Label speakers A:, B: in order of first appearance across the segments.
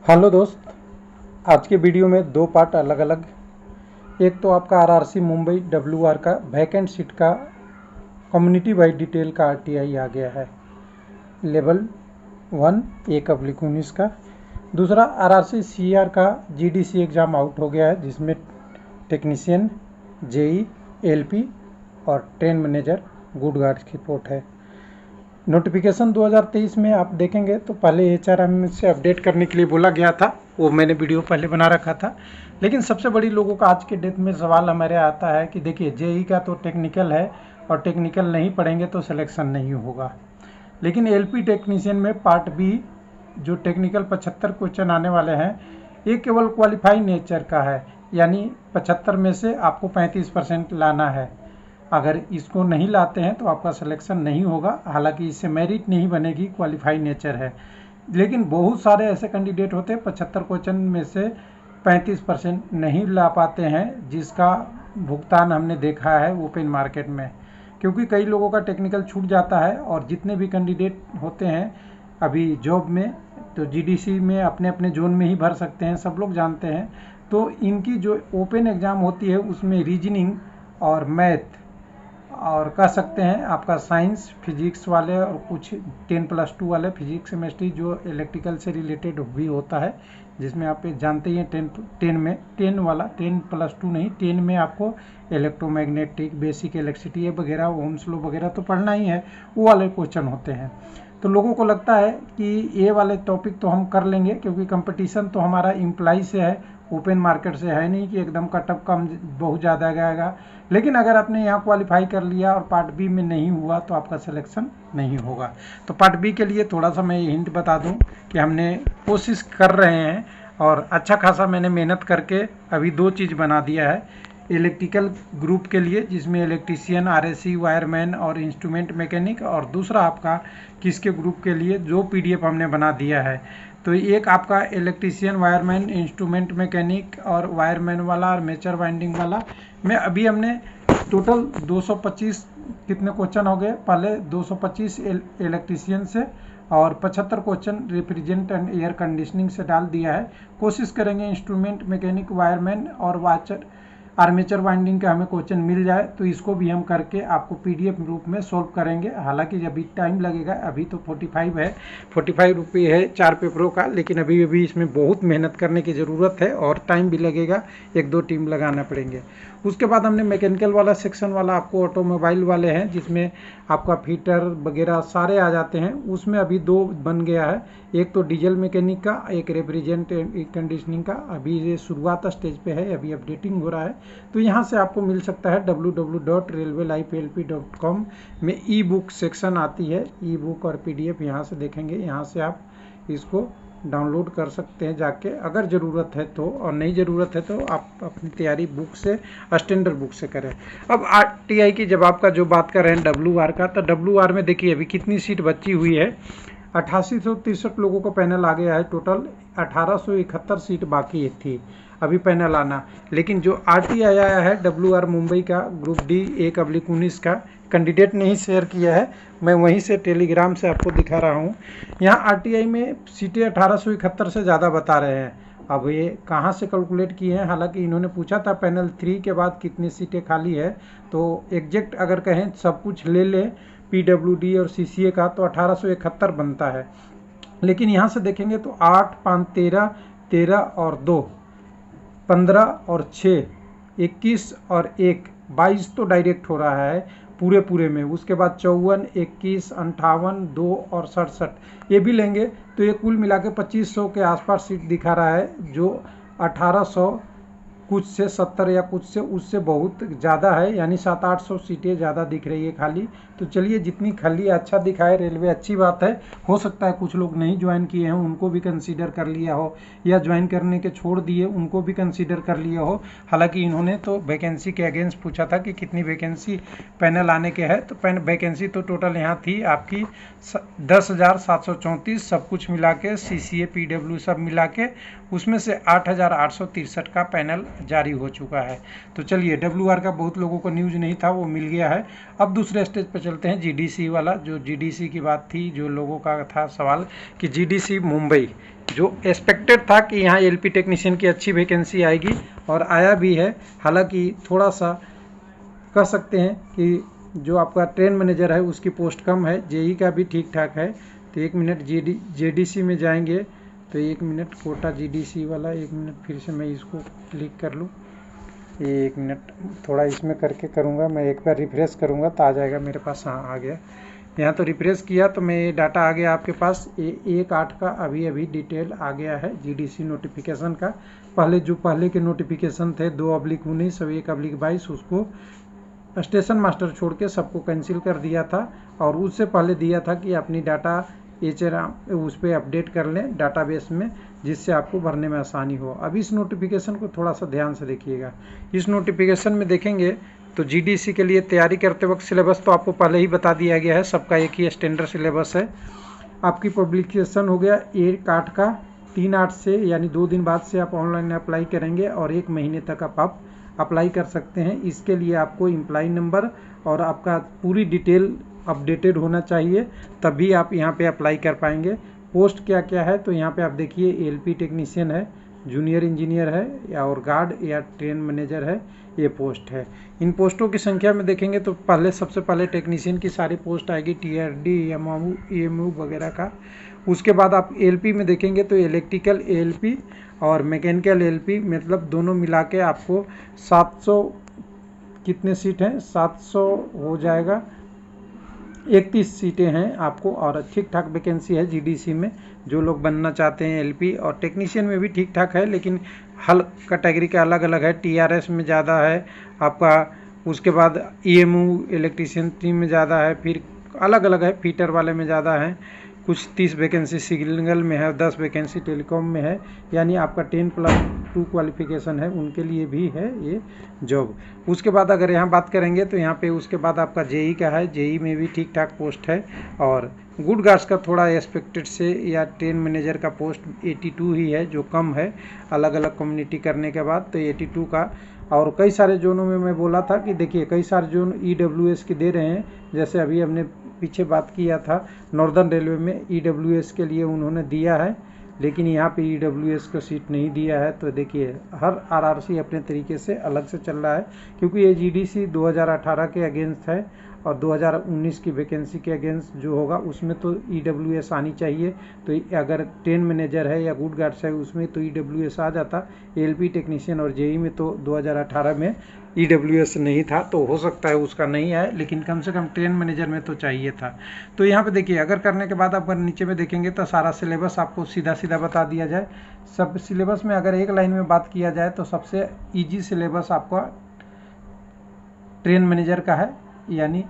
A: Hello दोस्त, आज के वीडियो में दो पार्ट अलग अलग। एक तो आपका आरआरसी मुंबई डब्ल्यूआर का वैकेंट सीट का कम्युनिटी वाइड डिटेल का आरटीआई आ गया है, लेवल 1 1/19 का। दूसरा आरआरसी सीआर का जीडीसी एग्ज़ाम आउट हो गया है, जिसमें टेक्नीशियन, जेई, एलपी और ट्रेन मैनेजर गुड गार्ड्स की पोस्ट है। नोटिफिकेशन 2023 में आप देखेंगे तो पहले एचआरएम से अपडेट करने के लिए बोला गया था, वो मैंने वीडियो पहले बना रखा था। लेकिन सबसे बड़ी लोगों का आज के डेट में सवाल हमारे आता है कि देखिए, जेई का तो टेक्निकल है और टेक्निकल नहीं पढ़ेंगे तो सिलेक्शन नहीं होगा, लेकिन एलपी टेक्नीशियन में पार्ट बी जो टेक्निकल 75 क्वेश्चन आने वाले हैं, ये केवल क्वालिफाई नेचर का है, यानी 75 में से आपको 35% लाना है। अगर इसको नहीं लाते हैं तो आपका सिलेक्शन नहीं होगा। हालांकि इससे मेरिट नहीं बनेगी, क्वालिफाई नेचर है। लेकिन बहुत सारे ऐसे कैंडिडेट होते हैं 75 क्वेश्चन में से 35% नहीं ला पाते हैं, जिसका भुगतान हमने देखा है ओपन मार्केट में। क्योंकि कई लोगों का टेक्निकल छूट जाता है और जितने भी कैंडिडेट होते हैं अभी जॉब में, तो जीडीसी में अपने अपने जोन में ही भर सकते हैं, सब लोग जानते हैं। तो इनकी जो ओपन एग्ज़ाम होती है उसमें रीजनिंग और मैथ और कह सकते हैं आपका साइंस, फिजिक्स वाले और कुछ 10+2 वाले, फिजिक्स केमिस्ट्री जो इलेक्ट्रिकल से रिलेटेड भी होता है, जिसमें आप जानते ही हैं 10 में 10 वाला 10+2 नहीं, 10 में आपको इलेक्ट्रोमैग्नेटिक, बेसिक इलेक्ट्रिसिटी वगैरह, ओम्स लॉ वगैरह तो पढ़ना ही है, वो वाले क्वेश्चन होते हैं। तो लोगों को लगता है कि ये वाले टॉपिक तो हम कर लेंगे, क्योंकि कंपटीशन तो हमारा इम्प्लाई से है, ओपन मार्केट से है नहीं कि एकदम कटअप कम बहुत ज़्यादा गएगा। लेकिन अगर आपने यहाँ क्वालिफाई कर लिया और पार्ट बी में नहीं हुआ तो आपका सिलेक्शन नहीं होगा। तो पार्ट बी के लिए थोड़ा सा मैं हिंट बता दूँ कि हमने कोशिश कर रहे हैं और अच्छा खासा मैंने मेहनत करके अभी 2 चीज़ बना दिया है। इलेक्ट्रिकल ग्रुप के लिए, जिसमें इलेक्ट्रीशियन, आरएससी, वायरमैन और इंस्ट्रूमेंट मैकेनिक, और दूसरा आपका किसके ग्रुप के लिए जो पीडीएफ हमने बना दिया है। तो एक आपका इलेक्ट्रीशियन, वायरमैन, इंस्ट्रूमेंट मैकेनिक और वायरमैन वाला, आर्मेचर वाइंडिंग वाला में अभी हमने टोटल 225 कितने क्वेश्चन हो गए, पहले 225 इलेक्ट्रीशियन से और 75 क्वेश्चन रिफ्रिजरेंट एंड एयर कंडीशनिंग से डाल दिया है। कोशिश करेंगे इंस्ट्रूमेंट मैकेनिक, वायरमैन और वाचर, आर्मेचर वाइंडिंग का हमें क्वेश्चन मिल जाए तो इसको भी हम करके आपको पीडीएफ रूप में सॉल्व करेंगे। हालांकि अभी टाइम लगेगा, अभी तो 45 है, 45 रुपये है 4 पेपरों का, लेकिन अभी इसमें बहुत मेहनत करने की ज़रूरत है और टाइम भी लगेगा, 1-2 टीम लगाना पड़ेंगे। उसके बाद हमने मैकेनिकल वाला सेक्शन वाला आपको ऑटोमोबाइल वाले हैं, जिसमें आपका फीटर वगैरह सारे आ जाते हैं, उसमें अभी 2 बन गया है। एक तो डीजल मैकेनिक का, एक रेफ्रिजरेंट कंडीशनिंग का। अभी ये शुरुआत स्टेज पे है, अभी अपडेटिंग हो रहा है। तो यहाँ से आपको मिल सकता है www.railwaylifeLP.com में ई बुक सेक्शन आती है, ई बुक और पीडीएफ यहाँ से देखेंगे। यहाँ से आप इसको डाउनलोड कर सकते हैं जाके, अगर ज़रूरत है तो, और नहीं ज़रूरत है तो आप अपनी तैयारी बुक से, स्टैंडर्ड बुक से करें। अब आरटीआई की जब आपका जो बात कर रहे हैं डब्ल्यूआर का, तो डब्ल्यूआर में देखिए अभी कितनी सीट बची हुई है। 8863 लोगों को पैनल आ गया है, टोटल 1871 सीट बाकी थी अभी पैनल आना। लेकिन जो आरटीआई आया है डब्ल्यूआर मुंबई का ग्रुप डी 1/19 का, कैंडिडेट ने ही शेयर किया है, मैं वहीं से टेलीग्राम से आपको दिखा रहा हूँ। यहाँ आरटीआई में सीटें 1871 से ज़्यादा बता रहे हैं। अब ये कहाँ से कैलकुलेट किए हैं, हालांकि इन्होंने पूछा था पैनल 3 के बाद कितनी सीटें खाली है, तो एग्जैक्ट अगर कहें सब कुछ ले लें पीडब्ल्यूडी और सीसीए का, तो 1871 बनता है। लेकिन यहाँ से देखेंगे तो 8, 5, 13, 13 और 2, 15 और 6, 21 और 1, 22 तो डायरेक्ट हो रहा है पूरे में। उसके बाद 54, 21, 58, 2 और 67 ये भी लेंगे तो ये कुल मिला के 2500 के आसपास सीट दिखा रहा है, जो 1800 कुछ से 70 या कुछ से उससे बहुत ज़्यादा है, यानी 700-800 सीटें ज़्यादा दिख रही है खाली। तो चलिए, जितनी खाली अच्छा दिखाए रेलवे, अच्छी बात है। हो सकता है कुछ लोग नहीं ज्वाइन किए हैं, उनको भी कंसीडर कर लिया हो, या ज्वाइन करने के छोड़ दिए उनको भी कंसीडर कर लिया हो। हालांकि इन्होंने तो वैकेंसी के अगेंस्ट पूछा था कि कितनी वैकेंसी पैनल आने के है, तो वैकेंसी तो टोटल यहाँ थी आपकी 10,734, सब कुछ मिला के, सीसीए, पीडब्ल्यू सब मिला के, उसमें से 8,863 का पैनल जारी हो चुका है। तो चलिए, डब्ल्यूआर का बहुत लोगों को न्यूज़ नहीं था, वो मिल गया है। अब दूसरे स्टेज पर चलते हैं, जीडीसी वाला। जो जीडीसी की बात थी, जो लोगों का था सवाल कि जीडीसी मुंबई जो एक्सपेक्टेड था कि यहाँ एलपी टेक्नीशियन की अच्छी वैकेंसी आएगी और आया भी है। हालांकि थोड़ा सा कह सकते हैं कि जो आपका ट्रेन मैनेजर है उसकी पोस्ट कम है, जेई का भी ठीक ठाक है। तो 1 मिनट जेडीसी में जाएंगे तो 1 मिनट कोटा जीडीसी वाला, 1 मिनट फिर से मैं इसको क्लिक कर लूँ। ये 1 मिनट थोड़ा इसमें करके करूँगा, मैं एक बार रिफ्रेश करूँगा तो आ जाएगा मेरे पास। हाँ आ गया, यहाँ तो रिफ्रेश किया तो मैं ये डाटा आ गया आपके पास। 1/8 का अभी डिटेल आ गया है जीडीसी नोटिफिकेशन का। पहले के नोटिफिकेशन थे 2/19 और 1/22, उसको स्टेशन मास्टर छोड़ के सबको कैंसिल कर दिया था। और उससे पहले दिया था कि अपनी डाटा उस पर अपडेट कर लें डाटाबेस में, जिससे आपको भरने में आसानी हो। अब इस नोटिफिकेशन को थोड़ा सा ध्यान से देखिएगा। इस नोटिफिकेशन में देखेंगे तो जीडीसी के लिए तैयारी करते वक्त सिलेबस तो आपको पहले ही बता दिया गया है, सबका एक ही स्टैंडर्ड सिलेबस है। आपकी पब्लिकेशन हो गया 1/8 का, 3/8 से यानी 2 दिन बाद से आप ऑनलाइन अप्लाई करेंगे और 1 महीने तक आप अप्लाई कर सकते हैं। इसके लिए आपको एम्प्लॉय नंबर और आपका पूरी डिटेल अपडेटेड होना चाहिए, तभी आप यहाँ पे अप्लाई कर पाएंगे। पोस्ट क्या क्या है तो यहाँ पे आप देखिए, एलपी टेक्नीशियन है, जूनियर इंजीनियर है, या और गार्ड या ट्रेन मैनेजर है, ये पोस्ट है। इन पोस्टों की संख्या में देखेंगे तो सबसे पहले टेक्नीशियन की सारी पोस्ट आएगी, टीआरडी एमओ वगैरह का। उसके बाद आप एलपी में देखेंगे तो इलेक्ट्रिकल एलपी और मैकेनिकल एलपी, मतलब दोनों मिला के आपको 700 कितने सीट हैं, 700 हो जाएगा, 31 सीटें हैं आपको। और ठीक ठाक वैकेंसी है जीडीसी में, जो लोग बनना चाहते हैं एलपी। और टेक्नीशियन में भी ठीक ठाक है, लेकिन हर कैटेगरी का अलग अलग है। टीआरएस में ज़्यादा है आपका, उसके बाद ईएमयू इलेक्ट्रीशियन 3 में ज़्यादा है, फिर अलग अलग है, फीटर वाले में ज़्यादा है। कुछ 30 वैकेंसी सिग्नल में है, 10 वैकेंसी टेलीकॉम में है। यानी आपका 10+2 क्वालिफिकेशन है, उनके लिए भी है ये जॉब। उसके बाद अगर यहाँ बात करेंगे तो यहाँ पे उसके बाद आपका जेई का है, जेई में भी ठीक ठाक पोस्ट है। और गुड गार्ड्स का थोड़ा एक्सपेक्टेड से, या ट्रेन मैनेजर का पोस्ट 82 ही है, जो कम है अलग अलग कम्युनिटी करने के बाद, तो 82 का। और कई सारे जोनों में मैं बोला था कि देखिए कई सारे जोन ईडब्ल्यूएस के दे रहे हैं। जैसे अभी हमने पीछे बात किया था, नॉर्दर्न रेलवे में ईडब्ल्यूएस के लिए उन्होंने दिया है, लेकिन यहाँ पे ईडब्ल्यूएस को सीट नहीं दिया है। तो देखिए हर आरआरसी अपने तरीके से अलग से चल रहा है, क्योंकि ये जीडीसी 2018 के अगेंस्ट है और 2019 की वैकेंसी के अगेंस्ट जो होगा उसमें तो ईडब्ल्यूएस आनी चाहिए। तो अगर ट्रेन मैनेजर है या गुड गार्ड्स है उसमें तो ईडब्ल्यूएस आ जाता। एलपी टेक्नीशियन और जेई में तो 2018 में ईडब्ल्यूएस नहीं था, तो हो सकता है उसका नहीं आए, लेकिन कम से कम ट्रेन मैनेजर में तो चाहिए था। तो यहाँ पे देखिए, अगर करने के बाद आप नीचे में देखेंगे तो सारा सिलेबस आपको सीधा सीधा बता दिया जाए। सब सिलेबस में अगर एक लाइन में बात किया जाए तो सबसे ईजी सिलेबस आपका ट्रेन मैनेजर का है, यानी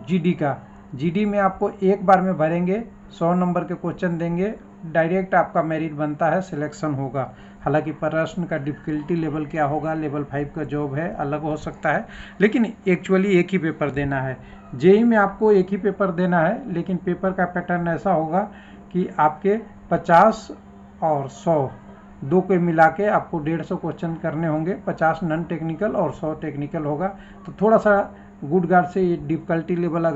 A: जीडी का। जीडी में आपको एक बार में भरेंगे, 100 नंबर के क्वेश्चन देंगे, डायरेक्ट आपका मेरिट बनता है, सिलेक्शन होगा। हालांकि प्रश्न का डिफ़िकल्टी लेवल क्या होगा, लेवल 5 का जॉब है, अलग हो सकता है, लेकिन एक्चुअली एक ही पेपर देना है। जेई में आपको एक ही पेपर देना है, लेकिन पेपर का पैटर्न ऐसा होगा कि आपके 50 और 100 दो के मिला के आपको 150 क्वेश्चन करने होंगे। 50 नॉन टेक्निकल और 100 टेक्निकल होगा। तो थोड़ा सा गुड गार्ड से ये डिफ़िकल्टी लेवल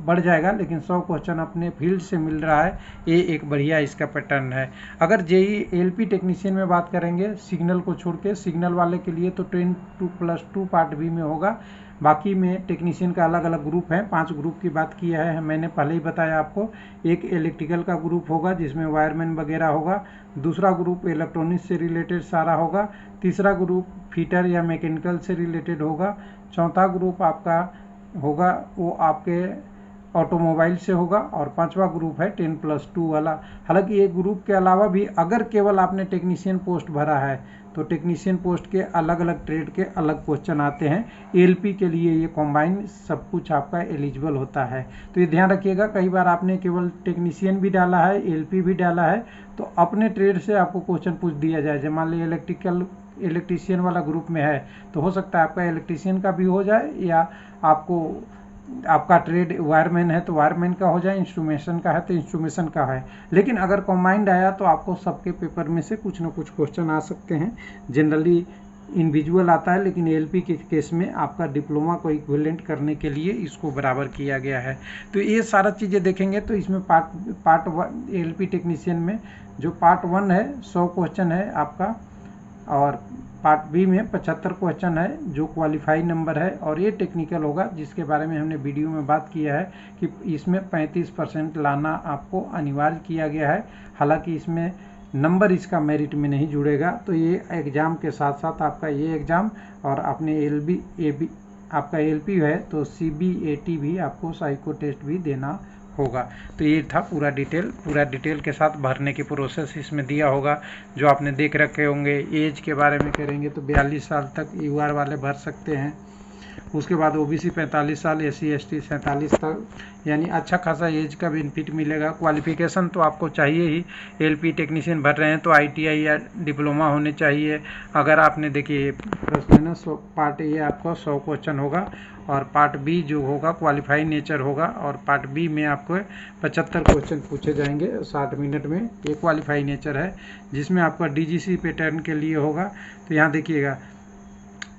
A: बढ़ जाएगा, लेकिन 100 क्वेश्चन अपने फील्ड से मिल रहा है, ये एक बढ़िया इसका पैटर्न है। अगर जेई एलपी टेक्नीशियन में बात करेंगे, सिग्नल को छोड़ के, सिग्नल वाले के लिए तो 10+2 पार्ट बी में होगा। बाकी में टेक्नीशियन का अलग अलग ग्रुप है, 5 ग्रुप की बात किया है मैंने पहले ही बताया आपको। एक इलेक्ट्रिकल का ग्रुप होगा जिसमें वायरमैन वगैरह होगा, दूसरा ग्रुप इलेक्ट्रॉनिक्स से रिलेटेड सारा होगा, तीसरा ग्रुप फीटर या मैकेनिकल से रिलेटेड होगा, चौथा ग्रुप आपका होगा वो आपके ऑटोमोबाइल से होगा, और 5वां ग्रुप है 10+2 वाला। हालांकि एक ग्रुप के अलावा भी अगर केवल आपने टेक्नीशियन पोस्ट भरा है तो टेक्नीशियन पोस्ट के अलग अलग ट्रेड के अलग क्वेश्चन आते हैं। एलपी के लिए ये कॉम्बाइन सब कुछ आपका एलिजिबल होता है। तो ये ध्यान रखिएगा, कई बार आपने केवल टेक्नीशियन भी डाला है, एलपी भी डाला है, तो अपने ट्रेड से आपको क्वेश्चन पूछ दिया जाए। जब मान लीजिए इलेक्ट्रीशियन वाला ग्रुप में है तो हो सकता है आपका इलेक्ट्रीशियन का भी हो जाए, या आपका ट्रेड वायरमैन है तो वायरमैन का हो जाए, इंस्ट्रूमेशन का है तो इंस्ट्रूमेशन का है। लेकिन अगर कॉम्बाइंड आया तो आपको सबके पेपर में से कुछ ना कुछ क्वेश्चन आ सकते हैं। जनरली इंडिविजुअल आता है, लेकिन एएलपी के केस में आपका डिप्लोमा को इक्विवेलेंट करने के लिए इसको बराबर किया गया है। तो ये सारा चीज़ें देखेंगे तो इसमें पार्ट वन एएलपी टेक्नीशियन में जो पार्ट 1 है 100 क्वेश्चन है आपका, और पार्ट बी में 75 क्वेश्चन है जो क्वालिफाई नंबर है, और ये टेक्निकल होगा जिसके बारे में हमने वीडियो में बात किया है कि इसमें 35% लाना आपको अनिवार्य किया गया है। हालांकि इसमें नंबर इसका मेरिट में नहीं जुड़ेगा। तो ये एग्ज़ाम के साथ साथ आपका ये एग्ज़ाम और अपने एबी आपका एलपी है तो सीबीएटी भी आपको साइको टेस्ट भी देना होगा। तो ये था पूरा डिटेल के साथ भरने की प्रोसेस इसमें दिया होगा जो आपने देख रखे होंगे। एज के बारे में करेंगे तो 42 साल तक यूआर वाले भर सकते हैं। उसके बाद ओबीसी 45 साल, एससी एसटी 47 तक, यानी अच्छा खासा एज का बेनिफिट मिलेगा। क्वालिफिकेशन तो आपको चाहिए ही, एलपी टेक्नीशियन भर रहे हैं तो आईटीआई या डिप्लोमा होने चाहिए। अगर आपने देखिए प्रश्न है ना, पार्ट ए आपका 100 क्वेश्चन होगा और पार्ट बी जो होगा क्वालिफाई नेचर होगा, और पार्ट बी में आपको 75 क्वेश्चन पूछे जाएंगे 60 मिनट में। ये क्वालिफाई नेचर है जिसमें आपका डीजीसी पैटर्न के लिए होगा। तो यहाँ देखिएगा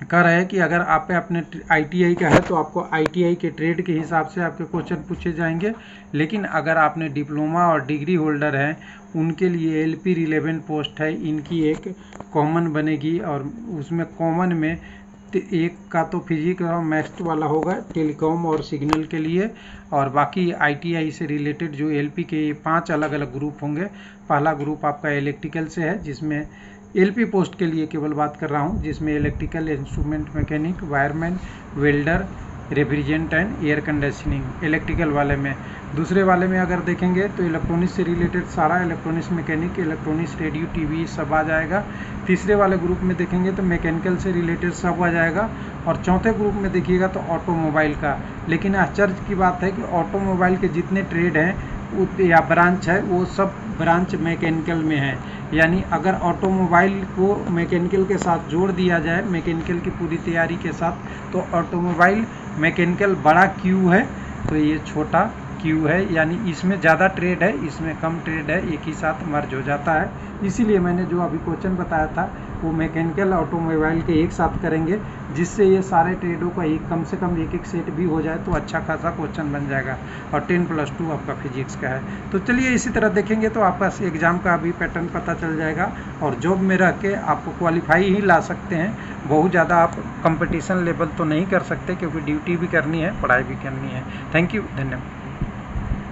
A: कह रहा है कि अगर आप पे अपने आईटीआई का है तो आपको आईटीआई के ट्रेड के हिसाब से आपके क्वेश्चन पूछे जाएंगे, लेकिन अगर आपने डिप्लोमा और डिग्री होल्डर हैं उनके लिए एलपी रिलेवेंट पोस्ट है, इनकी एक कॉमन बनेगी, और उसमें कॉमन में एक का तो फिजिक्स और मैथ्स वाला होगा टेलीकॉम और सिग्नल के लिए, और बाकी आईटीआई से रिलेटेड जो एलपी के 5 अलग अलग ग्रुप होंगे। पहला ग्रुप आपका इलेक्ट्रिकल से है जिसमें एलपी पोस्ट के लिए केवल बात कर रहा हूँ, जिसमें electrical, instrument mechanic, wireman, welder, refrigerant and air conditioning electrical वाले में। दूसरे वाले में अगर देखेंगे तो इलेक्ट्रॉनिक्स से रिलेटेड सारा, electronics mechanic, electronics radio TV सब आ जाएगा। तीसरे वाले ग्रुप में देखेंगे तो मैकेनिकल से रिलेटेड सब आ जाएगा, और चौथे ग्रुप में देखिएगा तो ऑटोमोबाइल का। लेकिन आश्चर्य की बात है कि ऑटोमोबाइल के जितने ट्रेड हैं या ब्रांच है वो सब ब्रांच मैकेनिकल में है, यानी अगर ऑटोमोबाइल को मैकेनिकल के साथ जोड़ दिया जाए मैकेनिकल की पूरी तैयारी के साथ तो ऑटोमोबाइल मैकेनिकल बड़ा क्यू है, तो ये छोटा क्यू है, यानी इसमें ज़्यादा ट्रेड है इसमें कम ट्रेड है, एक ही साथ मर्ज हो जाता है। इसीलिए मैंने जो अभी क्वेश्चन बताया था वो मैकेनिकल ऑटोमोबाइल के एक साथ करेंगे, जिससे ये सारे ट्रेडों का एक कम से कम एक सेट भी हो जाए तो अच्छा खासा क्वेश्चन बन जाएगा, और 10+2 आपका फिजिक्स का है। तो चलिए इसी तरह देखेंगे तो आपका एग्ज़ाम का अभी पैटर्न पता चल जाएगा, और जॉब में रह के आपको क्वालिफाई ही ला सकते हैं। बहुत ज़्यादा आप कंपटीशन लेवल तो नहीं कर सकते क्योंकि ड्यूटी भी करनी है, पढ़ाई भी करनी है। थैंक यू, धन्यवाद।